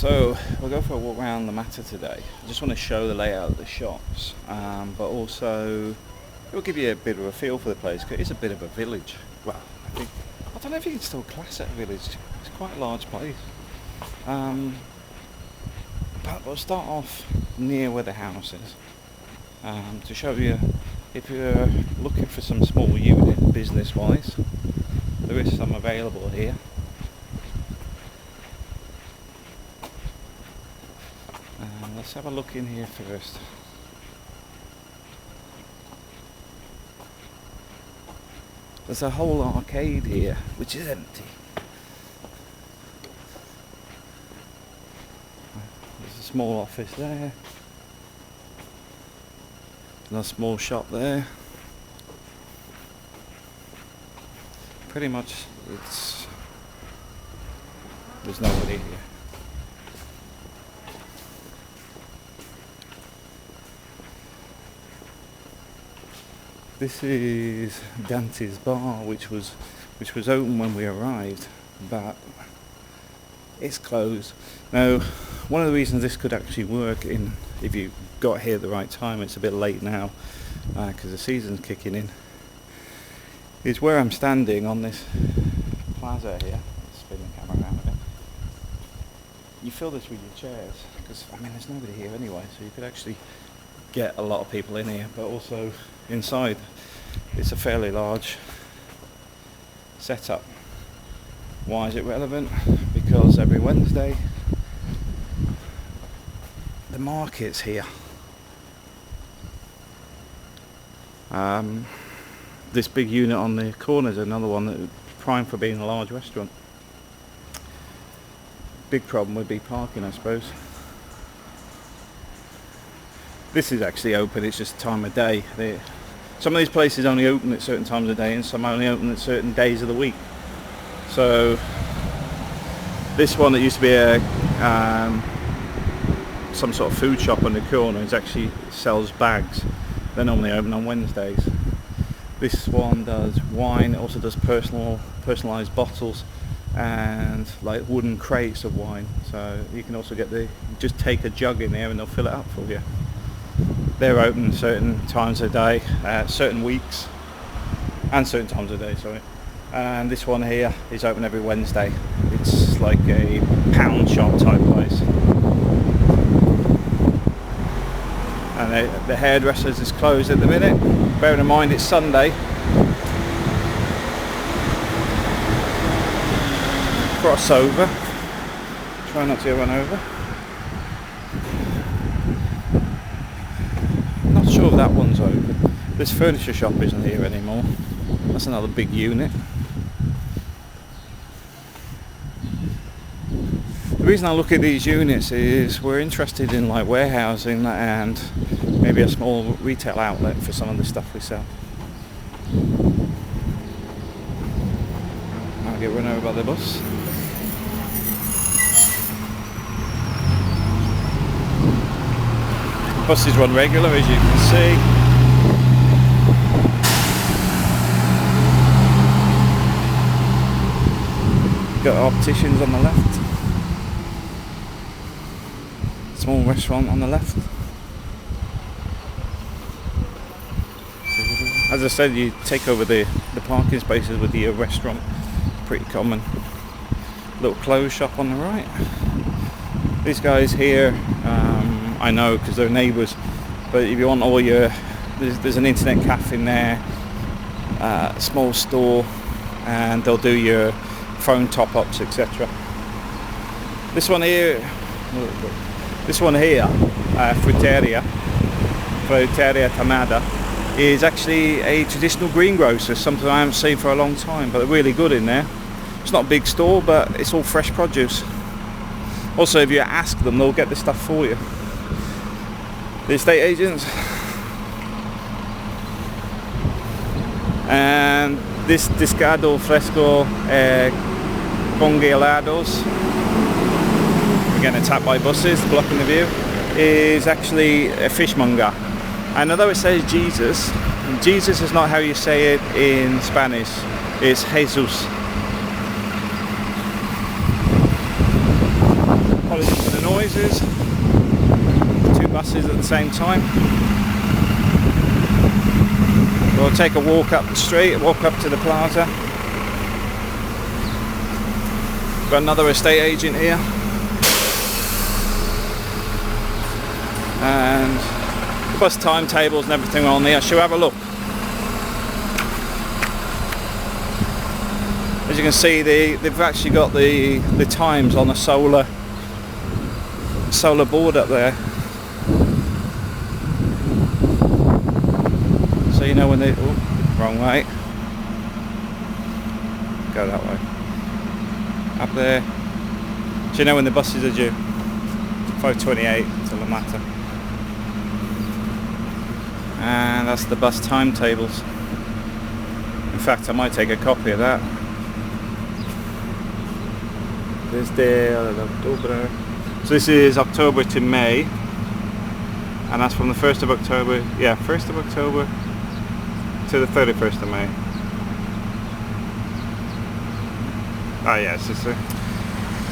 So we'll go for a walk around La Mate today. I just want to show the layout of the shops, but also it will give you a bit of a feel for the place. 'Cause it's a bit of a village. Well, I don't know if you can still class it a village. It's quite a large place. But we'll start off near where the house is to show you, if you're looking for some small unit business-wise, there is some available here. Let's have a look in here first. There's a whole arcade here, which is empty. There's a small office there. And a small shop there. Pretty much there's nobody here. This is Dante's bar, which was open when we arrived, but it's closed. Now, one of the reasons this could actually work if you got here at the right time, it's a bit late now because the season's kicking in, is where I'm standing on this plaza here. Spin the camera around a bit. You fill this with your chairs because there's nobody here anyway, so you could actually get a lot of people in here, but also inside it's a fairly large setup. Why is it relevant? Because every Wednesday the market's here. This big unit on the corner is another one that's prime for being a large restaurant. Big problem would be parking, I suppose. This is actually open, it's just time of day. Some of these places only open at certain times of day and some only open at certain days of the week. So this one that used to be some sort of food shop on the corner is actually sells bags. They're normally open on Wednesdays. This one does wine, it also does personalised bottles and like wooden crates of wine. So you can also just take a jug in there and they'll fill it up for you. They're open certain times of day, certain weeks, and certain times of day, sorry. And this one here is open every Wednesday. It's like a pound shop type place. And the hairdressers is closed at the minute. Bearing in mind it's Sunday. Cross over. Try not to run over. Not sure if that one's open. This furniture shop isn't here anymore. That's another big unit. The reason I look at these units is we're interested in like warehousing and maybe a small retail outlet for some of the stuff we sell. I'll get run over by the bus. Buses run regular, as you can see. Got opticians on the left. Small restaurant on the left. As I said, you take over the parking spaces with the restaurant. Pretty common. Little clothes shop on the right. These guys here, I know because they're neighbours, but if you want all your, there's an internet cafe in there, small store, and they'll do your phone top-ups, etc. This one here, Fruteria Tamada, is actually a traditional greengrocer, something I haven't seen for a long time, but they're really good in there. It's not a big store, but it's all fresh produce. Also, if you ask them, they'll get the stuff for you. The estate agents. And this Discado Fresco Congelados, we're getting attacked by buses blocking the view, is actually a fishmonger. And although it says Jesus is not how you say it in Spanish, it's Jesus. Apologies for the noises. 2 buses at the same time. We'll take a walk up the street, walk up to the plaza. Got another estate agent here. And the bus timetables and everything on there. Shall we have a look? As you can see, they've actually got the times on a solar board up there. So you know when they... Oh, wrong way. Go that way. Up there. So you know when the buses are due. 5:28 to La Mate. And that's the bus timetables. In fact, I might take a copy of that. So this is October to May, and that's from the 1st of October, 1st of October to the 31st of May. Oh yes,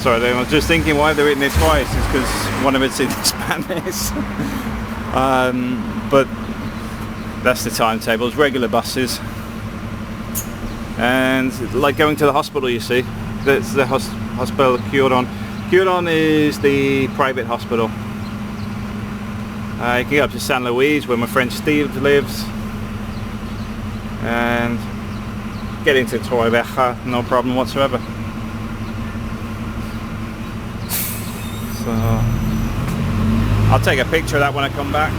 sorry, I was just thinking why they're written it twice. It's because one of it's in Spanish. But that's the timetables, regular buses. And like going to the hospital, you see, that's the hospital Curon. Curon is the private hospital. You can get up to San Luis, where my friend Steve lives, and get into Torrevieja, no problem whatsoever. So I'll take a picture of that when I come back.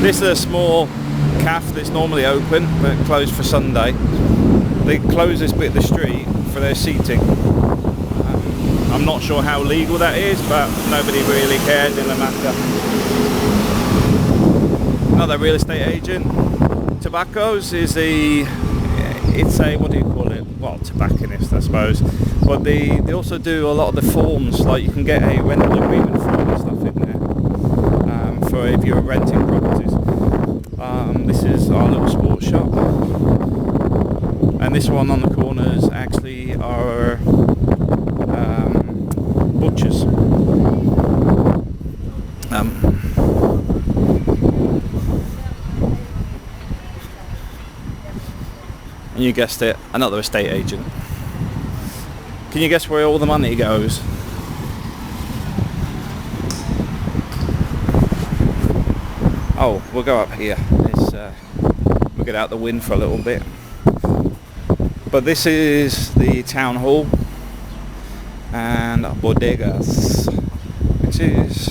This is a small cafe that's normally open but closed for Sunday. They close this bit of the street for their seating. I'm not sure how legal that is, but nobody really cares in La Mate. Another real estate agent. Tobaccos is it's a, what do you call it? Well, tobacconist, I suppose. But they also do a lot of the forms, like you can get a rental agreement form and stuff in there for if you're renting properties. This is our little sports shop, and this one on the corners actually are butchers. And you guessed it, another estate agent. Can you guess where all the money goes? Oh, we'll go up here. We'll get out the wind for a little bit. But this is the town hall and bodegas, which is,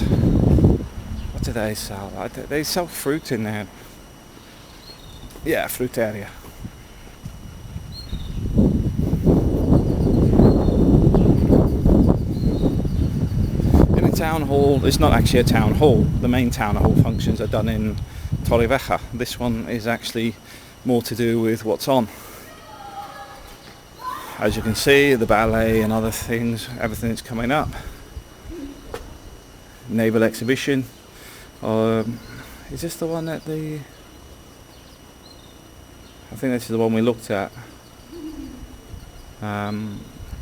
what do they sell? They sell fruit in there. Yeah, fruteria. In a town hall, it's not actually a town hall. The main town hall functions are done in Torrevieja. This one is actually more to do with what's on. As you can see, the ballet and other things, everything that's coming up. Naval Exhibition. Is this the one that I think this is the one we looked at.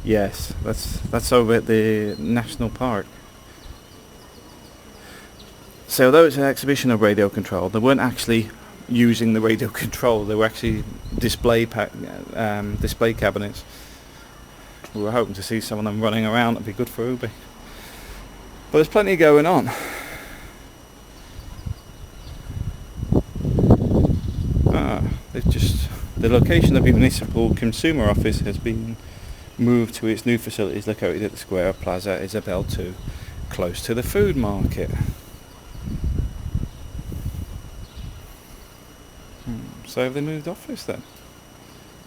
Yes, that's over at the National Park. So although it's an exhibition of radio control, they weren't actually using the radio control. They were actually display cabinets. We were hoping to see some of them running around. That'd be good for Ubi. But there's plenty going on. The location of the municipal consumer office has been moved to its new facilities located at the square of Plaza Isabel 2, close to the food market. So have they moved office then?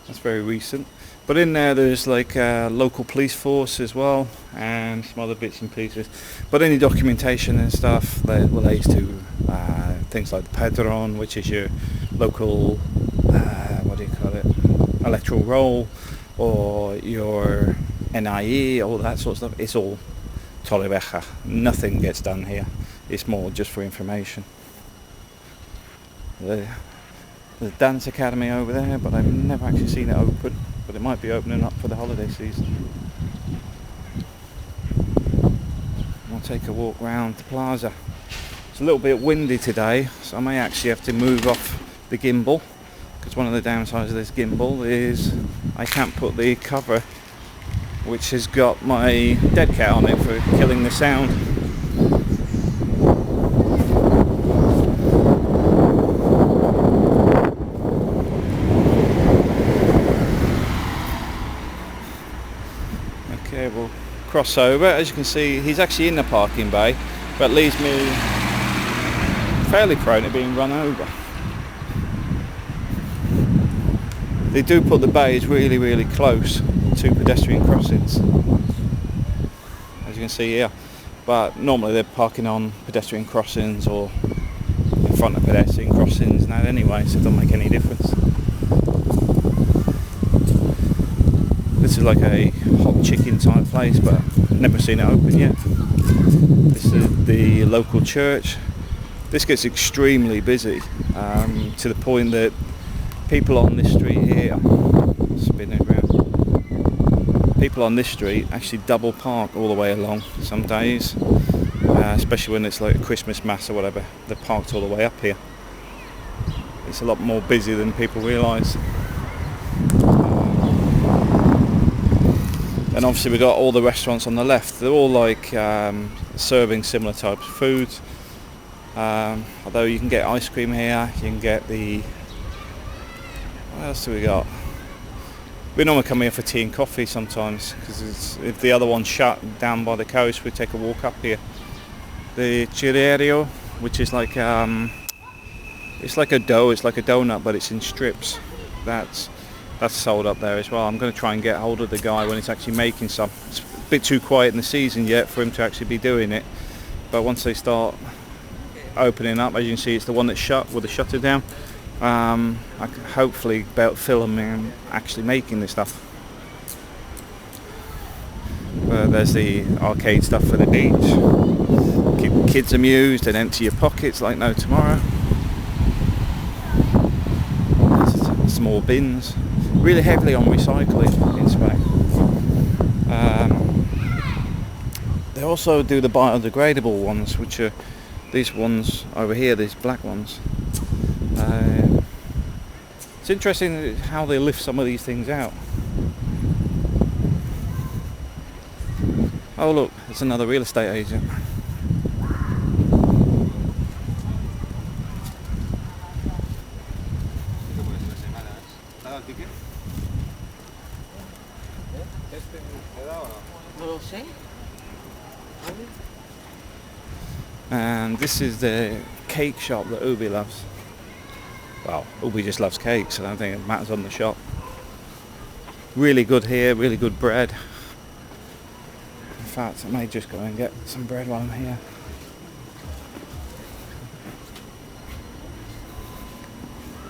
That's very recent. But in there's like local police force as well, and some other bits and pieces. But any documentation and stuff that relates to things like the Padron, which is your local, what do you call it, electoral roll, or your NIE, all that sort of stuff, it's all Torrevieja. Nothing gets done here. It's more just for information. There's a dance academy over there, but I've never actually seen it open. but it might be opening up for the holiday season. We'll take a walk round the plaza. It's a little bit windy today, so I may actually have to move off the gimbal, because one of the downsides of this gimbal is I can't put the cover which has got my dead cat on it for killing the sound. Okay, we'll cross over. As you can see, he's actually in the parking bay, but leaves me fairly prone to being run over. They do put the bays really, really close to pedestrian crossings, as you can see here, but normally they're parking on pedestrian crossings or in front of pedestrian crossings now anyway, so it doesn't make any difference. This is like a hot chicken type place, but I've never seen it open yet. This is the local church. This gets extremely busy, to the point that people on this street here, spinning around, people on this street actually double park all the way along some days, especially when it's like a Christmas mass or whatever. They're parked all the way up here. It's a lot more busy than people realise. And obviously we've got all the restaurants on the left. They're all like serving similar types of foods. Although you can get ice cream here, you can get the... what else do we got? We normally come here for tea and coffee sometimes, because if the other one's shut down by the coast, we take a walk up here. The cirerio, which is like it's like a dough, it's like a donut, but it's in strips. That's sold up there as well. I'm going to try and get hold of the guy when he's actually making some. It's a bit too quiet in the season yet for him to actually be doing it, but once they start opening up, as you can see, it's the one that's shut with the shutter down. I can hopefully be able to film him actually making this stuff. There's the arcade stuff for the beach. Keep kids amused and empty your pockets like no tomorrow. There's small bins. Really heavily on recycling in Spain. They also do the biodegradable ones, which are these ones over here, these black ones. It's interesting how they lift some of these things out. Oh look, it's another real estate agent. And this is the cake shop that Ubi loves. Well, Ubi just loves cakes, so I don't think it matters on the shop. Really good here, really good bread. In fact, I may just go and get some bread while I'm here.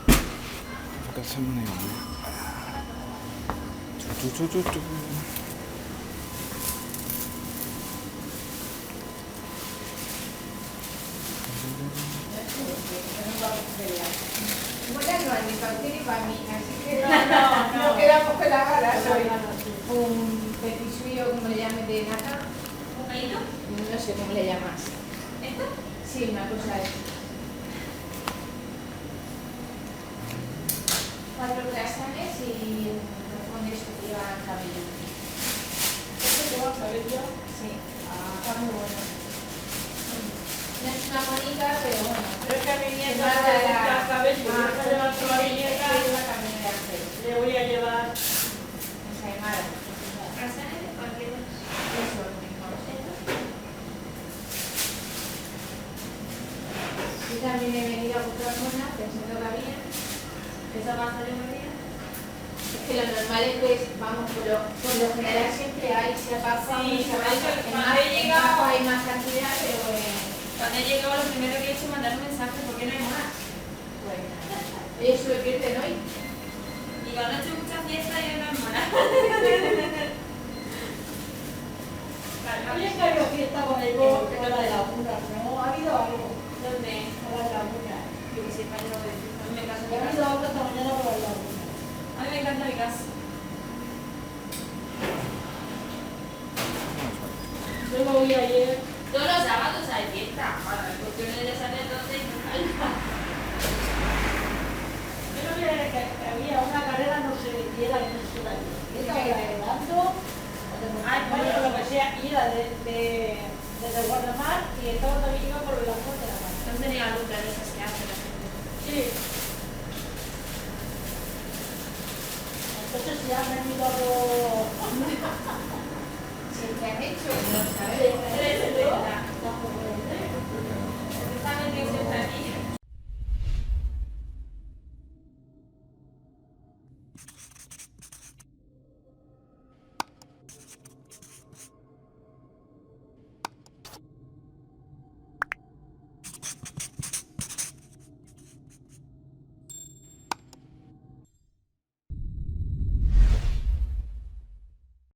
I've got some money on me. No quedamos con la gala, soy un petisuyo, como le llames, de nata. ¿Un pelito? No sé cómo le llamas. ¿Esto? Sí, una cosa es. 4 croissants y rofones que llevan cabello. ¿Esto lleva cabello? Sí. Está muy bueno. No es una bonita, pero bueno. Pero es que a mi nieta le gusta cabello. Yo le llevar toda mi nieta. Le voy a llevar ensaimada. ¿Croissants de cualquier? Eso, lo mismo. Yo también he venido a buscar una, pensando que había. ¿Esa va a salir un día? Es que lo normal es que, vamos, por lo general siempre hay, si acaso, sí, hay más cantidad, pero cuando he llegado lo primero que he hecho es mandar un mensaje, ¿por qué no hay más? Bueno, ellos se lo pierden hoy. Y cuando he hecho mucha fiesta y no hay más. Había que haber fiesta con el bolo de la laguna, ¿no? ¿Ha habido algo? ¿Dónde? Con la laguna. Yo que sepa, yo no lo he visto. A mí me encanta Ha mi habido casa. algo esta mañana con la laguna. A mí me encanta mi casa. voy ayer. Todos los sábados hay fiesta. Para las cuestiones de sacerdote y no falta. Yo no veía que había una carrera, no sé, y era en el sur allí. Y estaba grabando, bueno, lo que sea, y era desde Guardamar y estaba también iba por la Fuente de la Mar. No tenía luz de esas que hace la gente. Sí. Entonces ya me he mirado. Sí, ¿qué han hecho? No, ¿sabes? Sí,